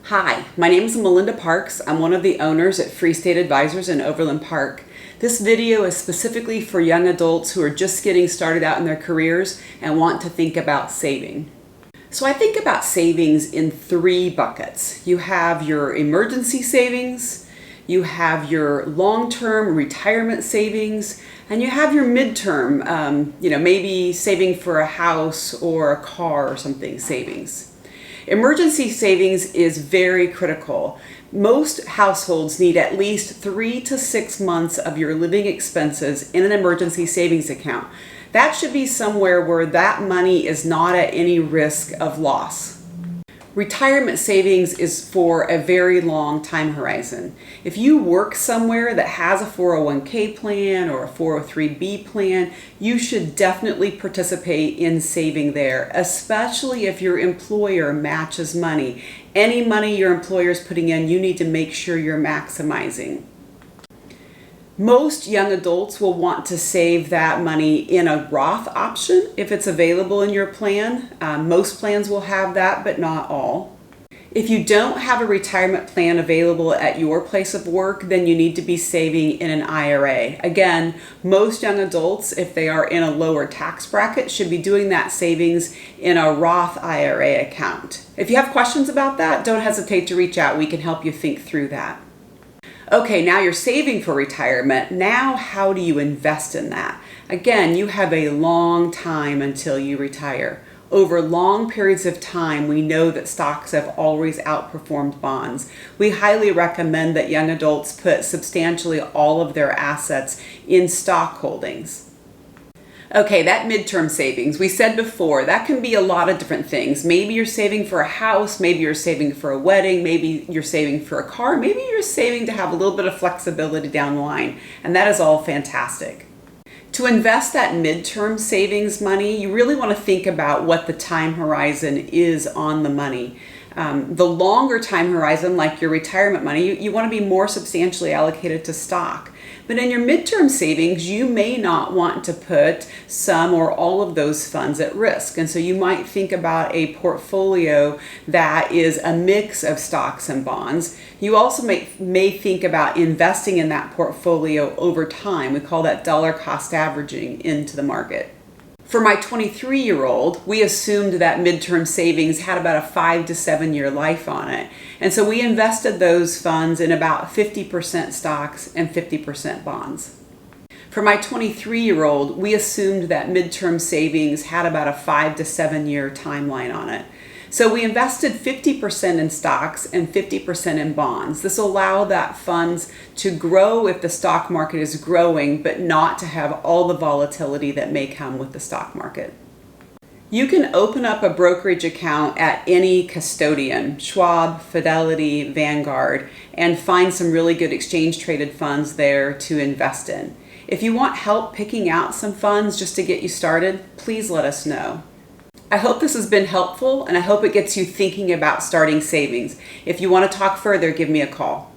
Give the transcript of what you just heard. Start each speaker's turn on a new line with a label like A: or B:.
A: Hi, my name is Melinda Parks. I'm one of the owners at Free State Advisors in Overland Park. This video is specifically for young adults who are just getting started out in their careers and want to think about saving. So I think about savings in three buckets. You have your emergency savings, you have your long-term retirement savings, and you have your midterm, maybe saving for a house or a car or something savings. Emergency savings is very critical. Most households need at least 3 to 6 months of your living expenses in an emergency savings account. That should be somewhere where that money is not at any risk of loss. Retirement savings is for a very long time horizon. If you work somewhere that has a 401k plan or a 403b plan, you should definitely participate in saving there, especially if your employer matches money. Any money your employer is putting in, you need to make sure you're maximizing. Most young adults will want to save that money in a Roth option if it's available in your plan. Most plans will have that, but not all. If you don't have a retirement plan available at your place of work, then you need to be saving in an IRA. Again, most young adults, if they are in a lower tax bracket, should be doing that savings in a Roth IRA account. If you have questions about that, don't hesitate to reach out. We can help you think through that. Okay, now you're saving for retirement. Now, how do you invest in that? Again, you have a long time until you retire. Over long periods of time, we know that stocks have always outperformed bonds. We highly recommend that young adults put substantially all of their assets in stock holdings. Okay, that midterm savings, we said before, that can be a lot of different things. Maybe you're saving for a house, maybe you're saving for a wedding, maybe you're saving for a car, maybe you're saving to have a little bit of flexibility down the line, and that is all fantastic. To invest that midterm savings money, you really want to think about what the time horizon is on the money. The longer time horizon, like your retirement money, you want to be more substantially allocated to stock. But in your midterm savings, you may not want to put some or all of those funds at risk. And so you might think about a portfolio that is a mix of stocks and bonds. You also may think about investing in that portfolio over time. We call that dollar cost averaging into the market. For my 23-year-old, we assumed that midterm savings had about a 5 to 7 year life on it. And so we invested those funds in about 50% stocks and 50% bonds. For my 23-year-old, we assumed that midterm savings had about a 5 to 7 year timeline on it. So we invested 50% in stocks and 50% in bonds. This will allow that funds to grow if the stock market is growing, but not to have all the volatility that may come with the stock market. You can open up a brokerage account at any custodian, Schwab, Fidelity, Vanguard, and find some really good exchange traded funds there to invest in. If you want help picking out some funds just to get you started, please let us know. I hope this has been helpful, and I hope it gets you thinking about starting savings. If you want to talk further, give me a call.